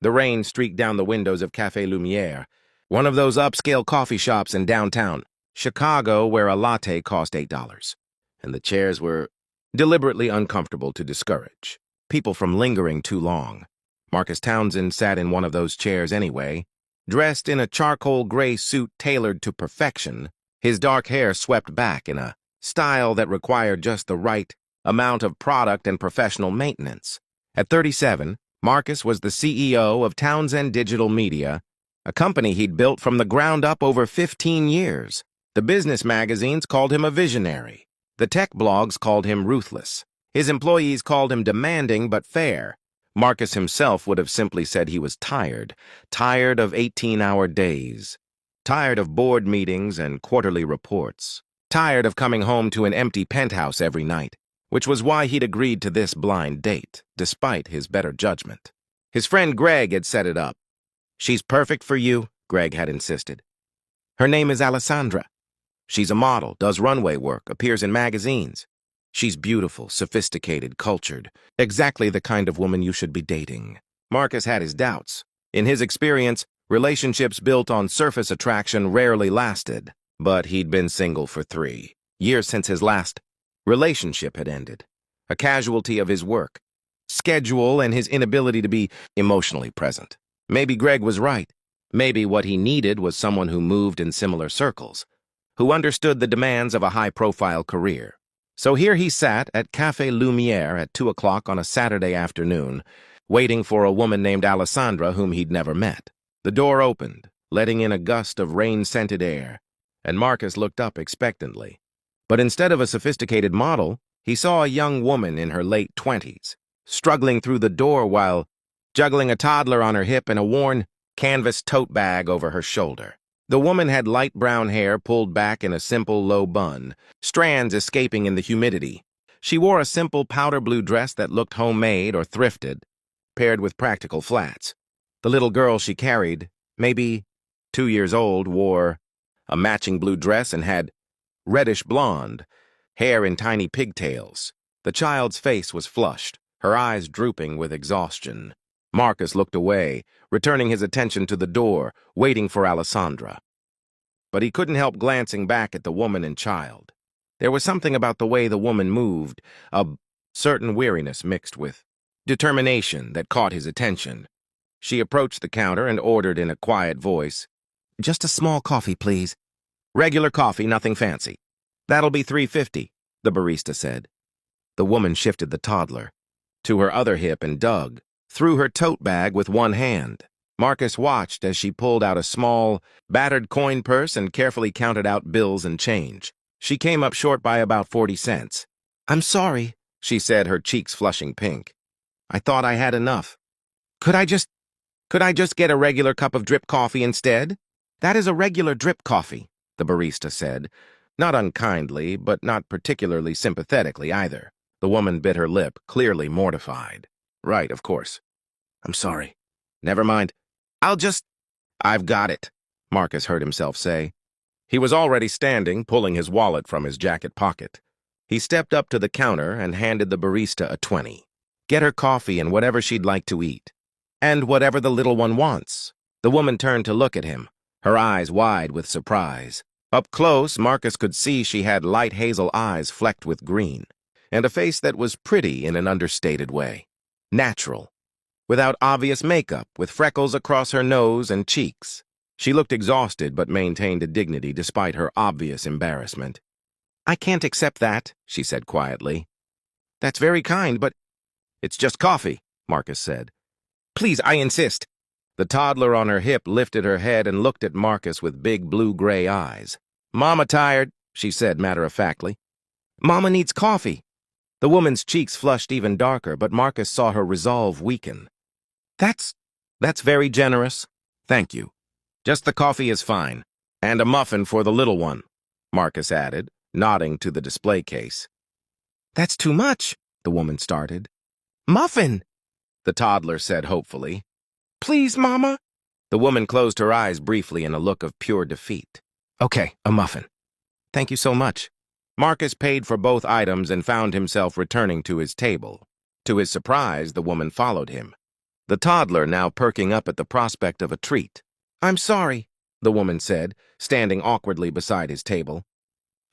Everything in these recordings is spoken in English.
The rain streaked down the windows of Café Lumière, one of those upscale coffee shops in downtown Chicago where a latte cost $8, and the chairs were deliberately uncomfortable to discourage people from lingering too long. Marcus Townsend sat in one of those chairs anyway, dressed in a charcoal gray suit tailored to perfection, his dark hair swept back in a style that required just the right amount of product and professional maintenance. At 37, Marcus was the CEO of Townsend Digital Media, a company he'd built from the ground up over 15 years. The business magazines called him a visionary. The tech blogs called him ruthless. His employees called him demanding but fair. Marcus himself would have simply said he was tired of 18-hour days, tired of board meetings and quarterly reports, tired of coming home to an empty penthouse every night, which was why he'd agreed to this blind date, despite his better judgment. His friend Greg had set it up. "She's perfect for you," Greg had insisted. "Her name is Alessandra. She's a model, does runway work, appears in magazines. She's beautiful, sophisticated, cultured, exactly the kind of woman you should be dating." Marcus had his doubts. In his experience, relationships built on surface attraction rarely lasted, but he'd been single for 3 years since his last relationship had ended, a casualty of his work, schedule, and his inability to be emotionally present. Maybe Greg was right. Maybe what he needed was someone who moved in similar circles, who understood the demands of a high-profile career. So here he sat at Café Lumière at 2 o'clock on a Saturday afternoon, waiting for a woman named Alessandra whom he'd never met. The door opened, letting in a gust of rain-scented air, and Marcus looked up expectantly. But instead of a sophisticated model, he saw a young woman in her late 20s, struggling through the door while juggling a toddler on her hip and a worn canvas tote bag over her shoulder. The woman had light brown hair pulled back in a simple low bun, strands escaping in the humidity. She wore a simple powder blue dress that looked homemade or thrifted, paired with practical flats. The little girl she carried, maybe 2 years old, wore a matching blue dress and had reddish blonde hair in tiny pigtails. The child's face was flushed, her eyes drooping with exhaustion. Marcus looked away, returning his attention to the door, waiting for Alessandra. But he couldn't help glancing back at the woman and child. There was something about the way the woman moved, a certain weariness mixed with determination that caught his attention. She approached the counter and ordered in a quiet voice, "Just a small coffee, please." "Regular coffee, nothing fancy." "That'll be $3.50, the barista said. The woman shifted the toddler to her other hip and dug through her tote bag with one hand. Marcus watched as she pulled out a small, battered coin purse and carefully counted out bills and change. She came up short by about 40 cents. "I'm sorry," she said, her cheeks flushing pink. "I thought I had enough. Could I just get a regular cup of drip coffee instead?" "That is a regular drip coffee," the barista said, not unkindly, but not particularly sympathetically either. The woman bit her lip, clearly mortified. "Right, of course. I'm sorry. Never mind. I've got it," Marcus heard himself say. He was already standing, pulling his wallet from his jacket pocket. He stepped up to the counter and handed the barista a 20. "Get her coffee and whatever she'd like to eat. And whatever the little one wants." The woman turned to look at him, her eyes wide with surprise. Up close, Marcus could see she had light hazel eyes flecked with green, and a face that was pretty in an understated way. Natural, without obvious makeup, with freckles across her nose and cheeks. She looked exhausted but maintained a dignity despite her obvious embarrassment. "I can't accept that," she said quietly. "That's very kind, but—" "It's just coffee," Marcus said. "Please, I insist." The toddler on her hip lifted her head and looked at Marcus with big blue-gray eyes. "Mama tired," she said matter-of-factly. "Mama needs coffee." The woman's cheeks flushed even darker, but Marcus saw her resolve weaken. That's very generous. Thank you. Just the coffee is fine. And a muffin for the little one," Marcus added, nodding to the display case. "That's too much," the woman started. "Muffin," the toddler said hopefully. "Please, Mama." The woman closed her eyes briefly in a look of pure defeat. "Okay, a muffin. Thank you so much." Marcus paid for both items and found himself returning to his table. To his surprise, the woman followed him. the toddler now perking up at the prospect of a treat. "I'm sorry," the woman said, standing awkwardly beside his table.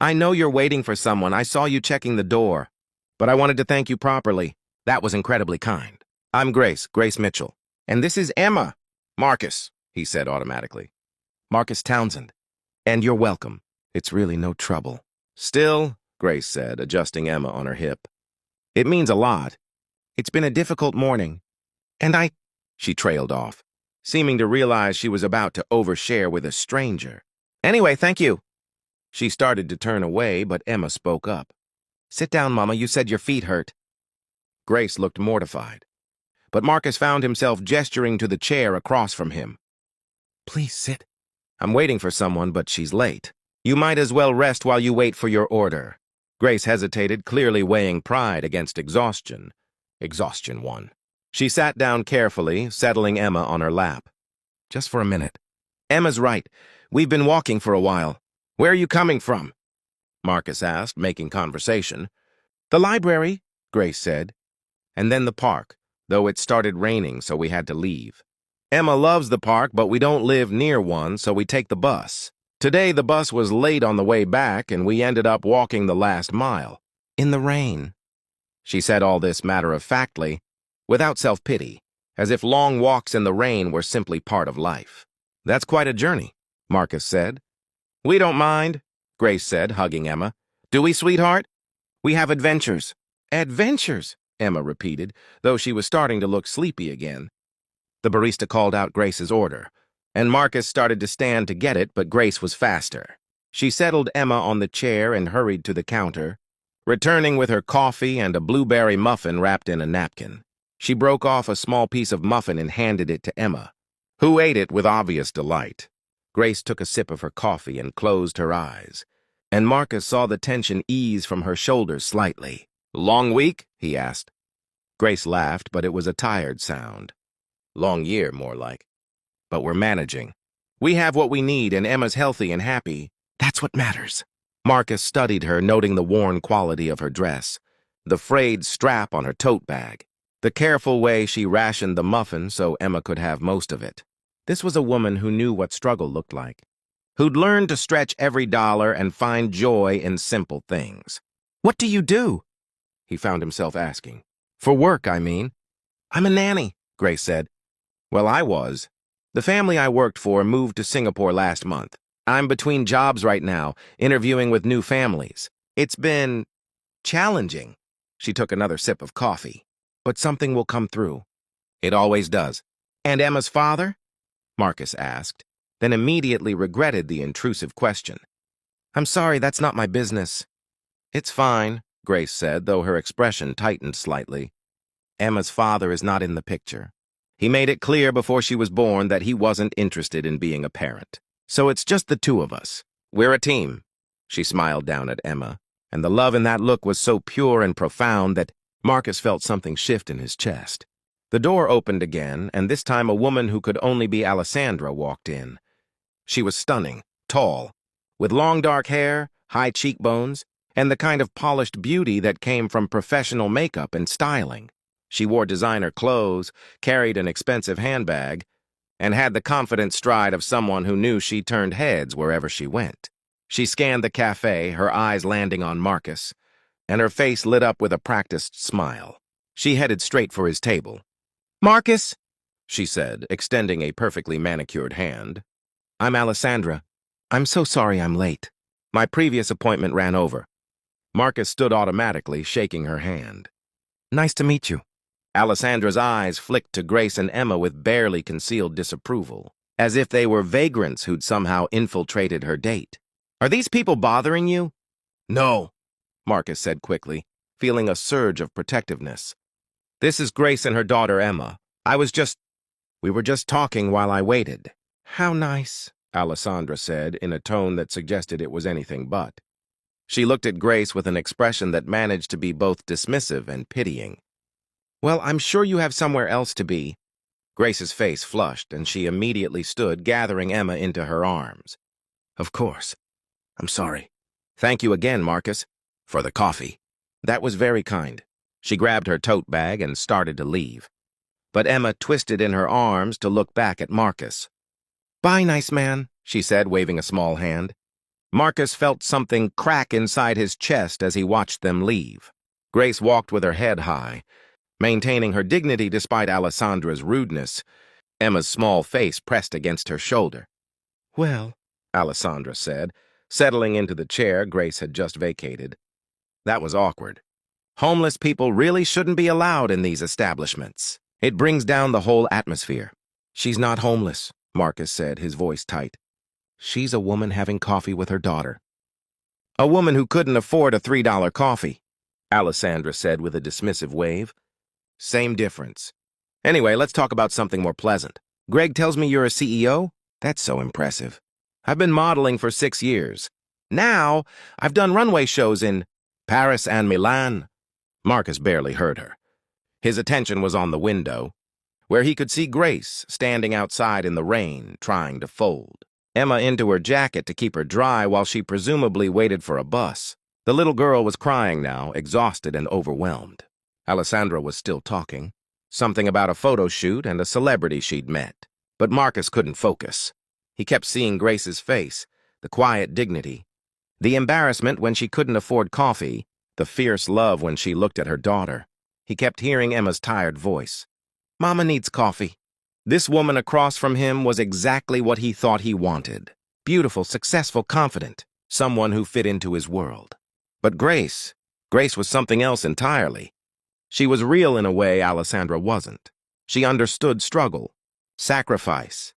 "I know you're waiting for someone. I saw you checking the door. But I wanted to thank you properly. That was incredibly kind. I'm Grace Mitchell. And this is Emma." "Marcus," he said automatically. "Marcus Townsend. And you're welcome. It's really no trouble." "Still," Grace said, adjusting Emma on her hip, "it means a lot. It's been a difficult morning. And she trailed off, seeming to realize she was about to overshare with a stranger. "Anyway, thank you." She started to turn away, but Emma spoke up. "Sit down, Mama. You said your feet hurt." Grace looked mortified, but Marcus found himself gesturing to the chair across from him. "Please sit. I'm waiting for someone, but she's late. You might as well rest while you wait for your order." Grace hesitated, clearly weighing pride against exhaustion. Exhaustion won. She sat down carefully, settling Emma on her lap. "Just for a minute. Emma's right. We've been walking for a while. Where are you coming from?" Marcus asked, making conversation. "The library," Grace said. "And then the park, though it started raining, so we had to leave. Emma loves the park, but we don't live near one, so we take the bus. Today the bus was late on the way back, and we ended up walking the last mile. In the rain." She said all this matter-of-factly, without self-pity, as if long walks in the rain were simply part of life. "That's quite a journey," Marcus said. "We don't mind," Grace said, hugging Emma. "Do we, sweetheart? We have adventures." "Adventures," Emma repeated, though she was starting to look sleepy again. The barista called out Grace's order, and Marcus started to stand to get it, but Grace was faster. She settled Emma on the chair and hurried to the counter, returning with her coffee and a blueberry muffin wrapped in a napkin. She broke off a small piece of muffin and handed it to Emma, who ate it with obvious delight. Grace took a sip of her coffee and closed her eyes, and Marcus saw the tension ease from her shoulders slightly. "Long week?" he asked. Grace laughed, but it was a tired sound. "Long year, more like. But we're managing. We have what we need, and Emma's healthy and happy. That's what matters." Marcus studied her, noting the worn quality of her dress, the frayed strap on her tote bag, the careful way she rationed the muffin so Emma could have most of it. This was a woman who knew what struggle looked like, who'd learned to stretch every dollar and find joy in simple things. "What do you do?" he found himself asking. "For work, I mean." "I'm a nanny," Grace said. "Well, I was. The family I worked for moved to Singapore last month. I'm between jobs right now, interviewing with new families. It's been challenging." She took another sip of coffee. "But something will come through." "It always does." "And Emma's father?" Marcus asked, then immediately regretted the intrusive question. "I'm sorry, that's not my business." "It's fine," Grace said, though her expression tightened slightly. "Emma's father is not in the picture. He made it clear before she was born that he wasn't interested in being a parent. So it's just the two of us. We're a team." She smiled down at Emma, and the love in that look was so pure and profound that Marcus felt something shift in his chest. The door opened again, and this time a woman who could only be Alessandra walked in. She was stunning, tall, with long dark hair, high cheekbones, and the kind of polished beauty that came from professional makeup and styling. She wore designer clothes, carried an expensive handbag, and had the confident stride of someone who knew she turned heads wherever she went. She scanned the cafe, her eyes landing on Marcus, and her face lit up with a practiced smile. She headed straight for his table. "Marcus," she said, extending a perfectly manicured hand. "I'm Alessandra. I'm so sorry I'm late. My previous appointment ran over." Marcus stood automatically, shaking her hand. "Nice to meet you." Alessandra's eyes flicked to Grace and Emma with barely concealed disapproval, as if they were vagrants who'd somehow infiltrated her date. "Are these people bothering you?" "No," Marcus said quickly, feeling a surge of protectiveness. "This is Grace and her daughter Emma. We were just talking while I waited." "How nice," Alessandra said in a tone that suggested it was anything but. She looked at Grace with an expression that managed to be both dismissive and pitying. "Well, I'm sure you have somewhere else to be." Grace's face flushed, and she immediately stood, gathering Emma into her arms. "Of course. I'm sorry. Thank you again, Marcus, for the coffee." "That was very kind." She grabbed her tote bag and started to leave. but Emma twisted in her arms to look back at Marcus. "Bye, nice man," she said, waving a small hand. Marcus felt something crack inside his chest as he watched them leave. Grace walked with her head high, maintaining her dignity despite Alessandra's rudeness. Emma's small face pressed against her shoulder. "Well," Alessandra said, settling into the chair Grace had just vacated. That was awkward. Homeless people really shouldn't be allowed in these establishments. It brings down the whole atmosphere. "She's not homeless," Marcus said, his voice tight. "She's a woman having coffee with her daughter." "A woman who couldn't afford a $3 coffee," Alessandra said with a dismissive wave. "Same difference. Anyway, let's talk about something more pleasant. Greg tells me you're a CEO? That's so impressive. I've been modeling for 6 years. Now, I've done runway shows in Paris and Milan." Marcus barely heard her. His attention was on the window, where he could see Grace standing outside in the rain, trying to fold Emma into her jacket to keep her dry while she presumably waited for a bus. The little girl was crying now, exhausted and overwhelmed. Alessandra was still talking, something about a photo shoot and a celebrity she'd met. But Marcus couldn't focus. He kept seeing Grace's face, the quiet dignity, the embarrassment when she couldn't afford coffee, the fierce love when she looked at her daughter. He kept hearing Emma's tired voice. "Mama needs coffee." This woman across from him was exactly what he thought he wanted. Beautiful, successful, confident. Someone who fit into his world. But Grace was something else entirely. She was real in a way Alessandra wasn't. She understood struggle, sacrifice,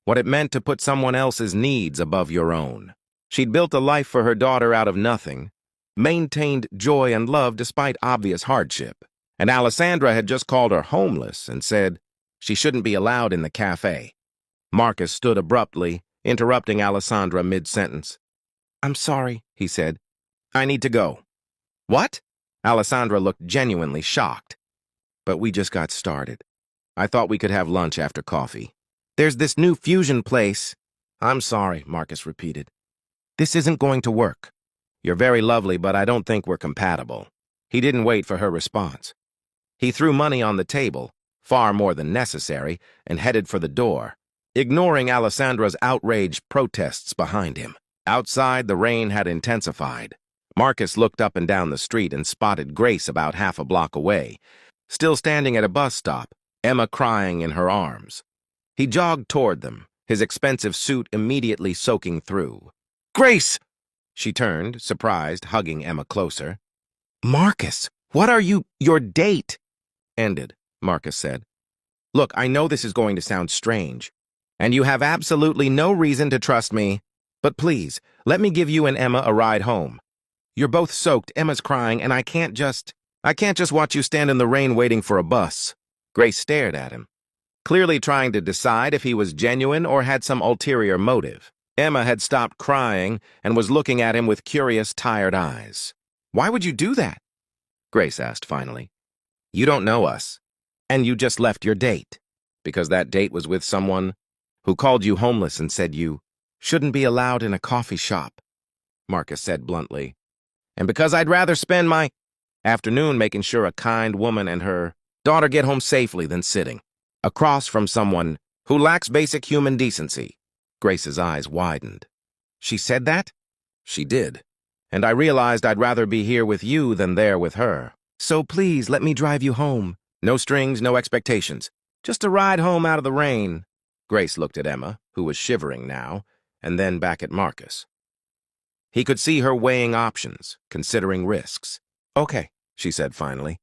what it meant to put someone else's needs above your own. She'd built a life for her daughter out of nothing, maintained joy and love despite obvious hardship. And Alessandra had just called her homeless and said she shouldn't be allowed in the cafe. Marcus stood abruptly, interrupting Alessandra mid-sentence. "I'm sorry," he said. "I need to go." "What?" Alessandra looked genuinely shocked. "But we just got started. I thought we could have lunch after coffee. There's this new fusion place." "I'm sorry," Marcus repeated. "This isn't going to work. You're very lovely, but I don't think we're compatible." He didn't wait for her response. He threw money on the table, far more than necessary, and headed for the door, ignoring Alessandra's outraged protests behind him. Outside, the rain had intensified. Marcus looked up and down the street and spotted Grace about half a block away, still standing at a bus stop, Emma crying in her arms. He jogged toward them, his expensive suit immediately soaking through. "Grace!" She turned, surprised, hugging Emma closer. "Marcus, what are you— Your date ended," Marcus said. "Look, I know this is going to sound strange, and you have absolutely no reason to trust me, but please, let me give you and Emma a ride home. You're both soaked, Emma's crying, and I can't just watch you stand in the rain waiting for a bus." Grace stared at him, clearly trying to decide if he was genuine or had some ulterior motive. Emma had stopped crying and was looking at him with curious, tired eyes. "Why would you do that?" Grace asked finally. "You don't know us, and you just left your date, because that date was with someone who called you homeless and said you shouldn't be allowed in a coffee shop," Marcus said bluntly. "And because I'd rather spend my afternoon making sure a kind woman and her daughter get home safely than sitting across from someone who lacks basic human decency." Grace's eyes widened. "She said that?" "She did. And I realized I'd rather be here with you than there with her. So please let me drive you home. No strings, no expectations. Just a ride home out of the rain." Grace looked at Emma, who was shivering now, and then back at Marcus. He could see her weighing options, considering risks. "Okay," she said finally.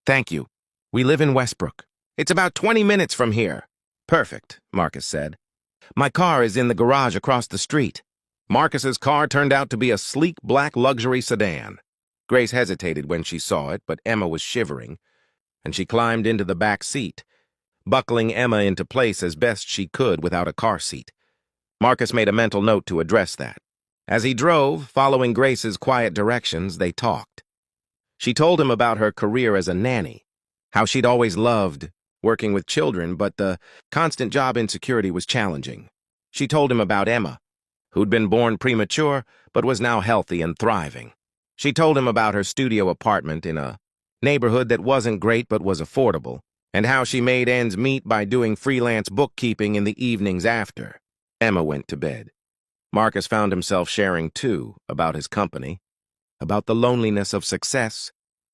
"Thank you. We live in Westbrook. It's about 20 minutes from here." "Perfect," Marcus said. "My car is in the garage across the street." Marcus's car turned out to be a sleek black luxury sedan. Grace hesitated when she saw it, but Emma was shivering, and she climbed into the back seat, buckling Emma into place as best she could without a car seat. Marcus made a mental note to address that. As he drove, following Grace's quiet directions, they talked. She told him about her career as a nanny, how she'd always loved working with children, but the constant job insecurity was challenging. She told him about Emma, who'd been born premature but was now healthy and thriving. She told him about her studio apartment in a neighborhood that wasn't great but was affordable, and how she made ends meet by doing freelance bookkeeping in the evenings after. Emma went to bed. Marcus found himself sharing too about his company, about the loneliness of success,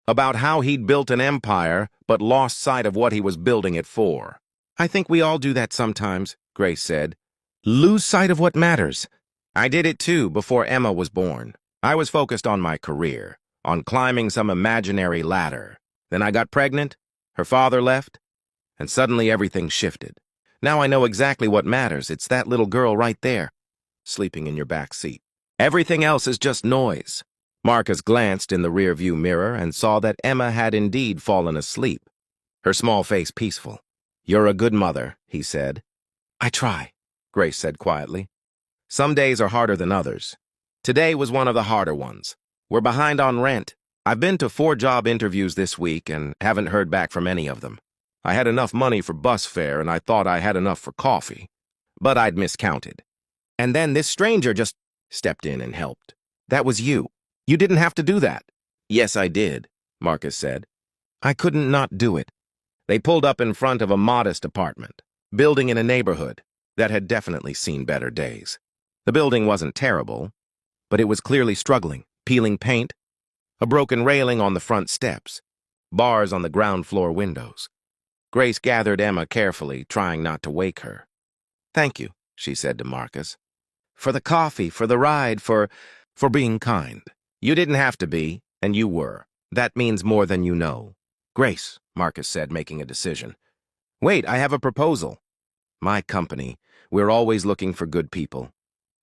about how he'd built an empire but lost sight of what he was building it for. "I think we all do that sometimes," Grace said. "Lose sight of what matters." "I did it too before Emma was born. I was focused on my career, on climbing some imaginary ladder. Then I got pregnant, her father left, and suddenly everything shifted. Now I know exactly what matters. It's that little girl right there, sleeping in your back seat. Everything else is just noise." Marcus glanced in the rearview mirror and saw that Emma had indeed fallen asleep, her small face peaceful. "You're a good mother," he said. "I try," Grace said quietly. "Some days are harder than others. Today was one of the harder ones. We're behind on rent. I've been to 4 job interviews this week and haven't heard back from any of them. I had enough money for bus fare and I thought I had enough for coffee. But I'd miscounted. And then this stranger just stepped in and helped. That was you. You didn't have to do that." "Yes, I did," Marcus said. "I couldn't not do it." They pulled up in front of a modest apartment, building in a neighborhood that had definitely seen better days. The building wasn't terrible, but it was clearly struggling, peeling paint, a broken railing on the front steps, bars on the ground floor windows. Grace gathered Emma carefully, trying not to wake her. "Thank you," she said to Marcus. "For the coffee, for the ride, for being kind. You didn't have to be, and you were. That means more than you know." "Grace," Marcus said, making a decision. "Wait, I have a proposal. My company, we're always looking for good people.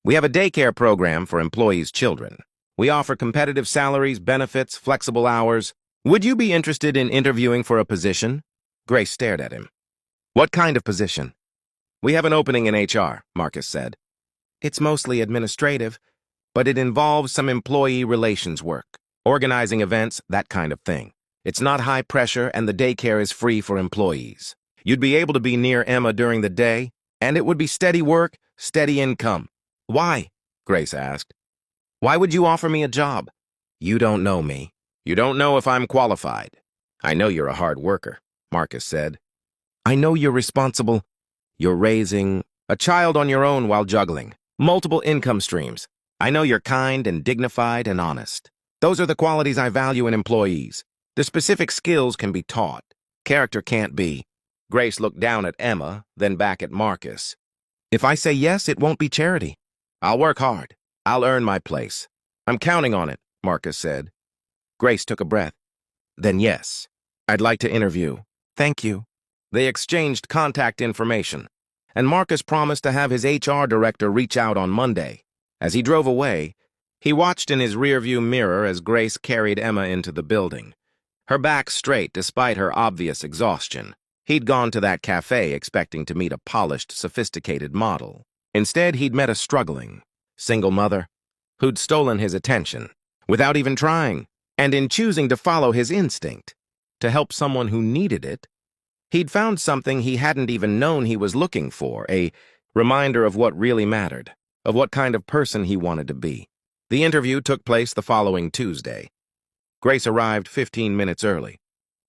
We have a daycare program for employees' children. We offer competitive salaries, benefits, flexible hours. Would you be interested in interviewing for a position?" Grace stared at him. "What kind of position?" "We have an opening in HR," Marcus said. "It's mostly administrative, but it involves some employee relations work, organizing events, that kind of thing. It's not high pressure, and the daycare is free for employees. You'd be able to be near Emma during the day, and it would be steady work, steady income." "Why?" Grace asked. "Why would you offer me a job?" "You don't know me. You don't know if I'm qualified. I know you're a hard worker," Marcus said. "I know you're responsible. You're raising a child on your own while juggling multiple income streams. I know you're kind and dignified and honest. Those are the qualities I value in employees. The specific skills can be taught. Character can't be." Grace looked down at Emma, then back at Marcus. "If I say yes, it won't be charity. I'll work hard. I'll earn my place. I'm counting on it," Marcus said. Grace took a breath. "Then yes. I'd like to interview." "Thank you." They exchanged contact information, and Marcus promised to have his HR director reach out on Monday. As he drove away, he watched in his rearview mirror as Grace carried Emma into the building, her back straight despite her obvious exhaustion. He'd gone to that cafe expecting to meet a polished, sophisticated model. Instead, he'd met a struggling, single mother who'd stolen his attention without even trying, and in choosing to follow his instinct, to help someone who needed it, he'd found something he hadn't even known he was looking for, a reminder of what really mattered, of what kind of person he wanted to be. The interview took place the following Tuesday. Grace arrived 15 minutes early,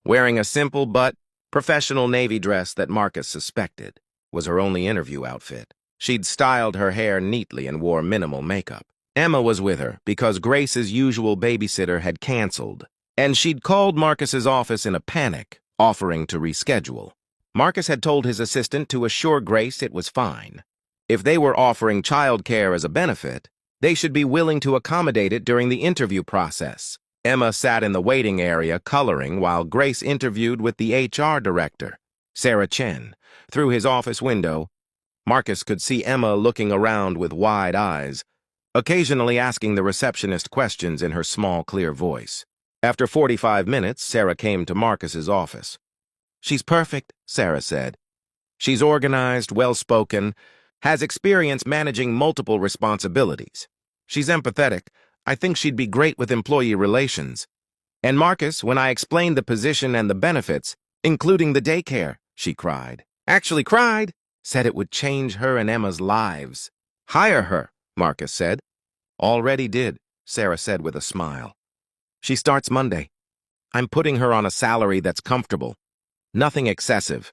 wearing a simple but professional navy dress that Marcus suspected was her only interview outfit. She'd styled her hair neatly and wore minimal makeup. Emma was with her because Grace's usual babysitter had canceled, and she'd called Marcus's office in a panic, offering to reschedule. Marcus had told his assistant to assure Grace it was fine. If they were offering childcare as a benefit, they should be willing to accommodate it during the interview process. Emma sat in the waiting area coloring while Grace interviewed with the HR director, Sarah Chen. Through his office window, Marcus could see Emma looking around with wide eyes, occasionally asking the receptionist questions in her small, clear voice. After 45 minutes, Sarah came to Marcus's office. "She's perfect," Sarah said. "She's organized, well-spoken, has experience managing multiple responsibilities. She's empathetic. I think she'd be great with employee relations. And Marcus, when I explained the position and the benefits, including the daycare," she cried. Actually cried, said it would change her and Emma's lives. "Hire her," Marcus said. "Already did," Sarah said with a smile. "She starts Monday. I'm putting her on a salary that's comfortable. Nothing excessive,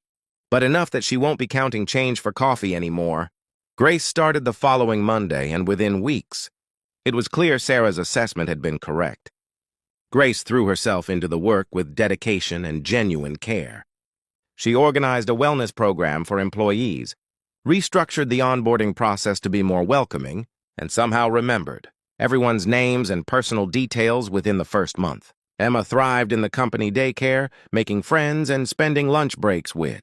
but enough that she won't be counting change for coffee anymore. Grace started the following Monday, and within weeks, it was clear Sarah's assessment had been correct. Grace threw herself into the work with dedication and genuine care. She organized a wellness program for employees, restructured the onboarding process to be more welcoming, and somehow remembered everyone's names and personal details within the first month. Emma thrived in the company daycare, making friends and spending lunch breaks with